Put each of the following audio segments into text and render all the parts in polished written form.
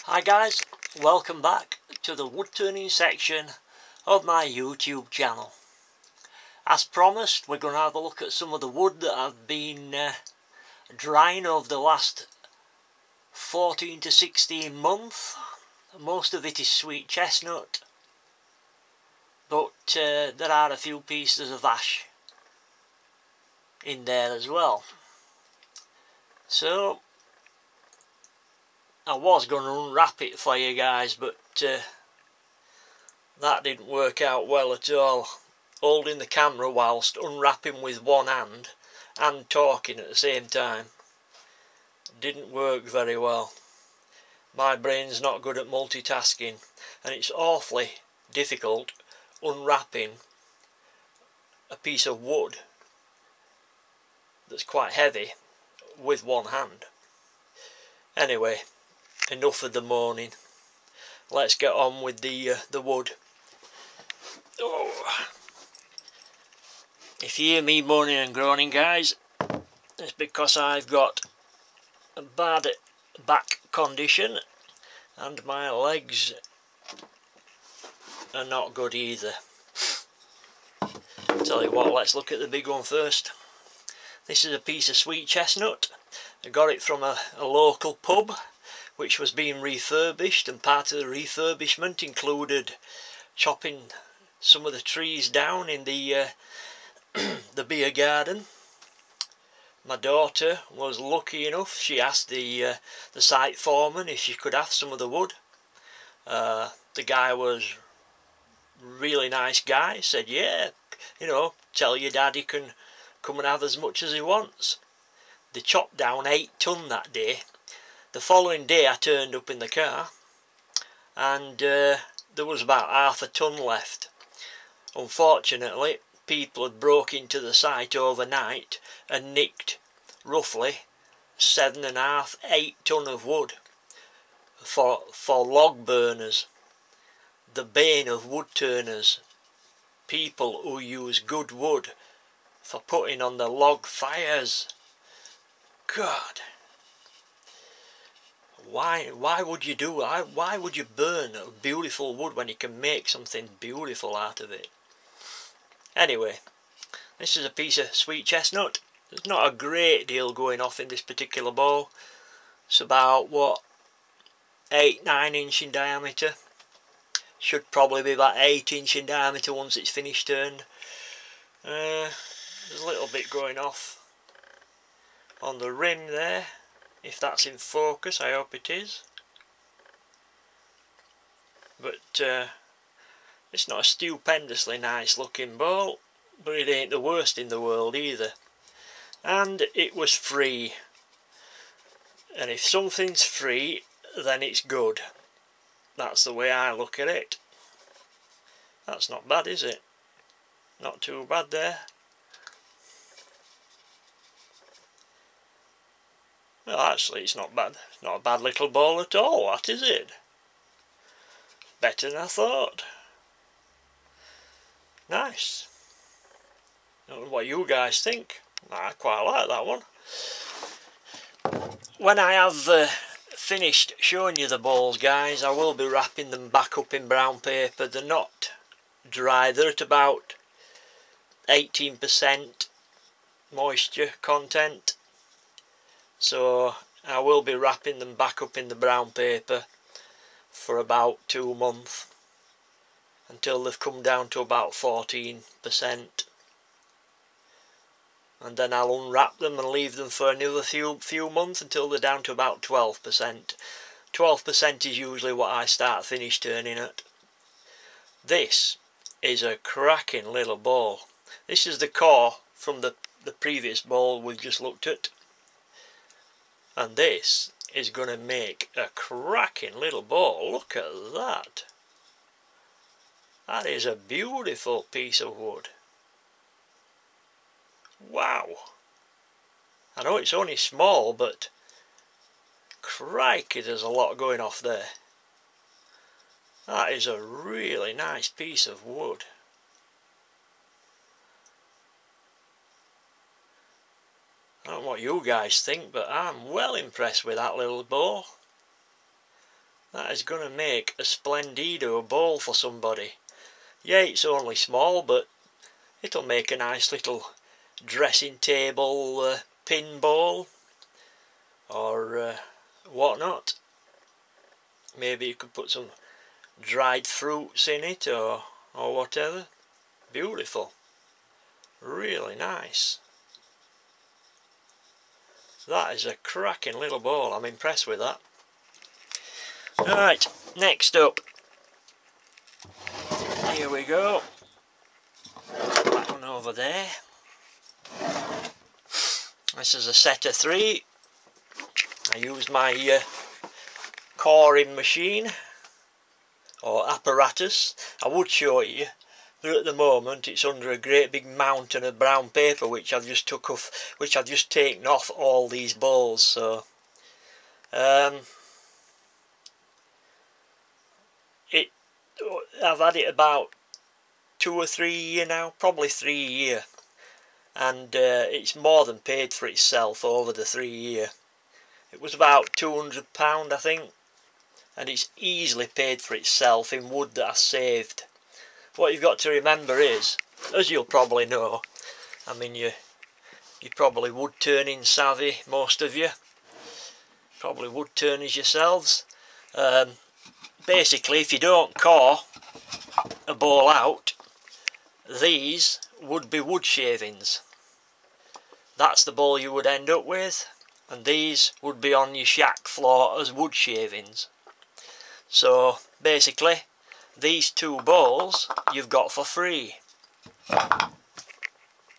Hi guys, welcome back to the wood turning section of my YouTube channel. As promised, we're going to have a look at some of the wood that I've been drying over the last 14 to 16 months. Most of it is sweet chestnut, but there are a few pieces of ash in there as well. So I was going to unwrap it for you guys, but that didn't work out well at all. Holding the camera whilst unwrapping with one hand and talking at the same time didn't work very well. My brain's not good at multitasking, and it's awfully difficult unwrapping a piece of wood that's quite heavy with one hand. Anyway, enough of the moaning. Let's get on with the wood. Oh. If you hear me moaning and groaning, guys, it's because I've got a bad back condition and my legs are not good either. Tell you what, let's look at the big one first. This is a piece of sweet chestnut. I got it from a local pub which was being refurbished, and part of the refurbishment included chopping some of the trees down in the beer garden. My daughter was lucky enough, she asked the site foreman if she could have some of the wood. The guy was really nice guy, said yeah, you know, tell your dad he can come and have as much as he wants. They chopped down 8 ton that day. The following day I turned up in the car and there was about half a ton left. Unfortunately, people had broke into the site overnight and nicked roughly 7.5–8 ton of wood for log burners, the bane of wood turners, people who use good wood for putting on the log fires. God, why would you do it? Why would you burn beautiful wood when you can make something beautiful out of it? Anyway, this is a piece of sweet chestnut. There's not a great deal going off in this particular bowl. It's about, what, 8–9 inch in diameter. Should probably be about 8 inch in diameter once it's finished turned. There's a little bit going off on the rim there. If that's in focus, I hope it is. But it's not a stupendously nice looking bowl, but it ain't the worst in the world either. And it was free. And if something's free, then it's good. That's the way I look at it. That's not bad, is it? Not too bad there. Well, actually, it's not bad. It's not a bad little bowl at all, what is it? Better than I thought. Nice. I don't know what you guys think. I quite like that one. When I have finished showing you the bowls, guys, I will be wrapping them back up in brown paper. They're not dry. They're at about 18% moisture content. So I will be wrapping them back up in the brown paper for about 2 months until they've come down to about 14%, and then I'll unwrap them and leave them for another few months until they're down to about 12%. 12% is usually what I start finish turning at. This is a cracking little bowl. This is the core from the previous bowl we've just looked at. And this is going to make a cracking little bowl. Look at that. That is a beautiful piece of wood. Wow. I know it's only small, but crikey, there's a lot going off there. That is a really nice piece of wood. I don't know what you guys think, but I'm well impressed with that little bowl. That is going to make a splendido bowl for somebody. Yeah, it's only small, but it'll make a nice little dressing table pin bowl or whatnot. Maybe you could put some dried fruits in it or whatever. Beautiful. Really nice. That is a cracking little bowl. I'm impressed with that. Right, next up. Here we go. That one over there. This is a set of 3. I used my coring machine or apparatus. I would show you, but at the moment it's under a great big mountain of brown paper which I've just took off, which I've just taken off all these bowls. So I've had it about 2 or 3 years now, probably 3 years, and it's more than paid for itself over the 3 years. It was about £200 I think, and it's easily paid for itself in wood that I saved. What you've got to remember is, as you'll probably know, I mean you're probably wood turning savvy, most of you, probably wood turners yourselves. Basically, if you don't core a bowl out, these would be wood shavings. That's the bowl you would end up with, and these would be on your shack floor as wood shavings. So basically these 2 bowls you've got for free.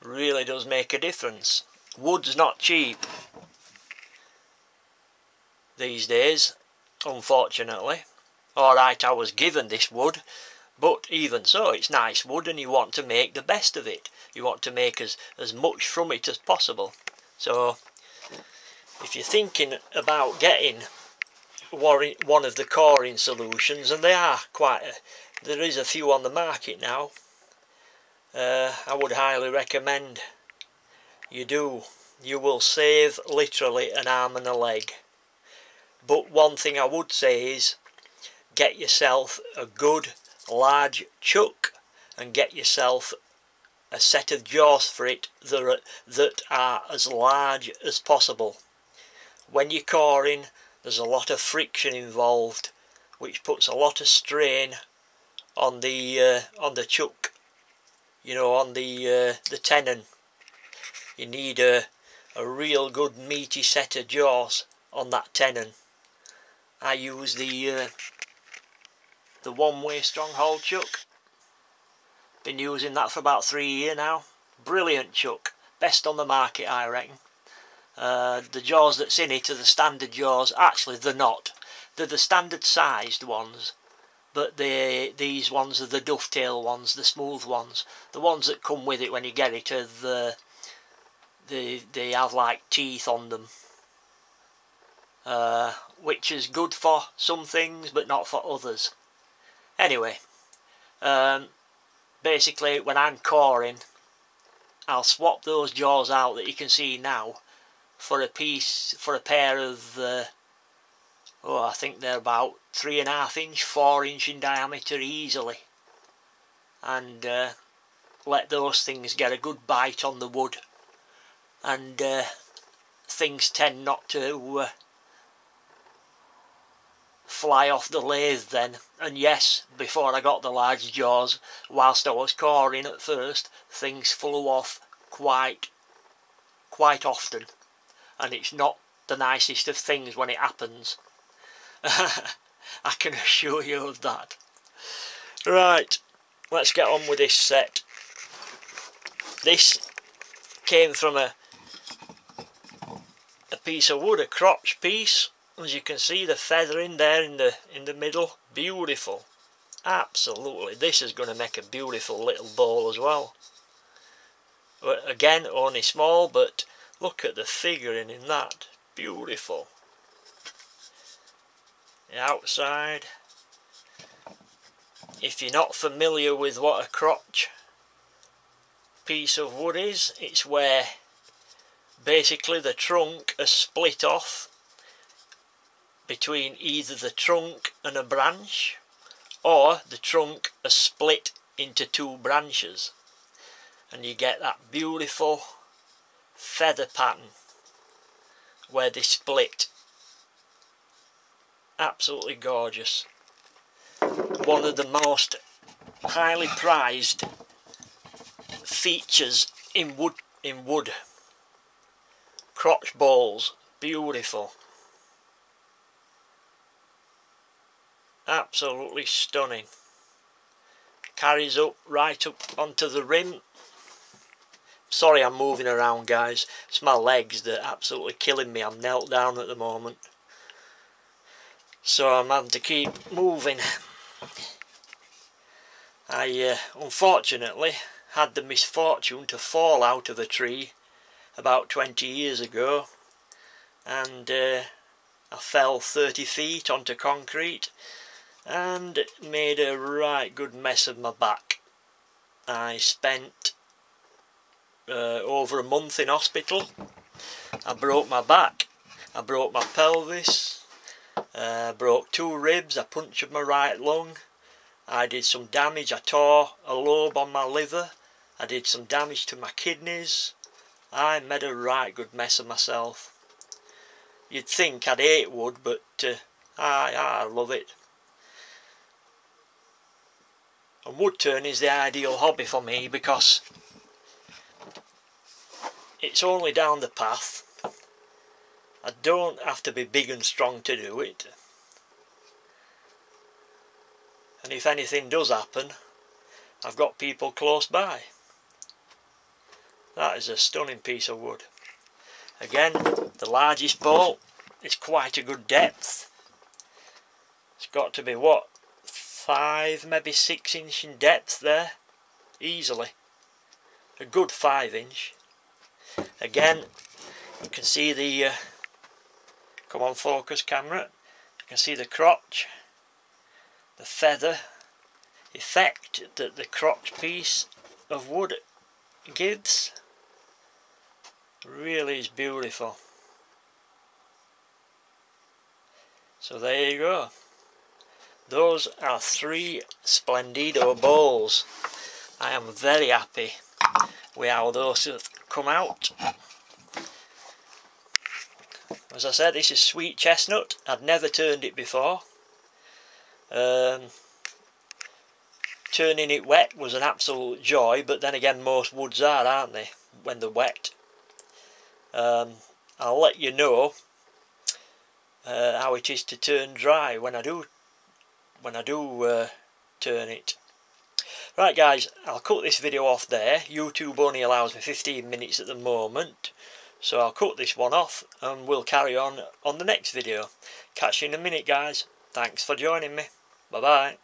Really does make a difference. Wood's not cheap these days, unfortunately. Alright, I was given this wood, but even so, it's nice wood and you want to make the best of it. You want to make as much from it as possible. So if you're thinking about getting one of the coring solutions, and there is a few on the market now, I would highly recommend you do. You will save literally an arm and a leg. But one thing I would say is, get yourself a good large chuck and get yourself a set of jaws for it that are as large as possible. When you're coring, there's a lot of friction involved, which puts a lot of strain on the chuck, you know, on the tenon. You need a real good meaty set of jaws on that tenon. I use the one-way Stronghold chuck. Been using that for about 3 years now. Brilliant chuck, best on the market I reckon. The jaws that's in it are the standard jaws. Actually they're not. They're the standard sized ones, but these ones are the dovetail ones, the smooth ones. The ones that come with it when you get it are they have like teeth on them, which is good for some things but not for others. Anyway, basically when I'm coring, I'll swap those jaws out that you can see now for a pair of I think they're about 3.5 inch, 4 inch in diameter easily, and let those things get a good bite on the wood, and things tend not to fly off the lathe then. And yes, before I got the large jaws, whilst I was coring at first, things flew off quite often, and it's not the nicest of things when it happens. I can assure you of that. Right, let's get on with this set. This came from a piece of wood, a crotch piece. As you can see, the feathering there in the middle, beautiful. Absolutely, this is going to make a beautiful little bowl as well. But again, only small, but look at the figuring in that, beautiful. The outside. If you're not familiar with what a crotch piece of wood is, it's where basically the trunk is split off between either the trunk and a branch, or the trunk is split into two branches, and you get that beautiful feather pattern where they split. Absolutely gorgeous. One of the most highly prized features in wood. Crotch bowls, beautiful. Absolutely stunning. Carries up right up onto the rim. Sorry I'm moving around, guys. It's my legs that are absolutely killing me. I'm knelt down at the moment, so I'm having to keep moving. I unfortunately had the misfortune to fall out of a tree about 20 years ago, and I fell 30 feet onto concrete and made a right good mess of my back. I spent over a month in hospital. I broke my back, I broke my pelvis, broke 2 ribs, I punctured my right lung, I did some damage, I tore a lobe on my liver, I did some damage to my kidneys. I made a right good mess of myself. You'd think I'd hate wood, but I love it. And wood turning is the ideal hobby for me because it's only down the path. I don't have to be big and strong to do it. And if anything does happen, I've got people close by. That is a stunning piece of wood. Again, the largest bowl is quite a good depth. It's got to be, what, 5, maybe 6 inch in depth there, easily. A good 5 inch. Again, you can see the, come on focus camera, you can see the crotch, the feather effect that the crotch piece of wood gives. Really is beautiful. So there you go. Those are 3 Splendido bowls. I am very happy with how those have come out. As I said, this is sweet chestnut. I'd never turned it before. Turning it wet was an absolute joy, but then again most woods are, aren't they, when they're wet. I'll let you know how it is to turn dry when I do turn it. Right guys, I'll cut this video off there. YouTube only allows me 15 minutes at the moment, so I'll cut this one off and we'll carry on the next video. Catch you in a minute guys. Thanks for joining me. Bye bye.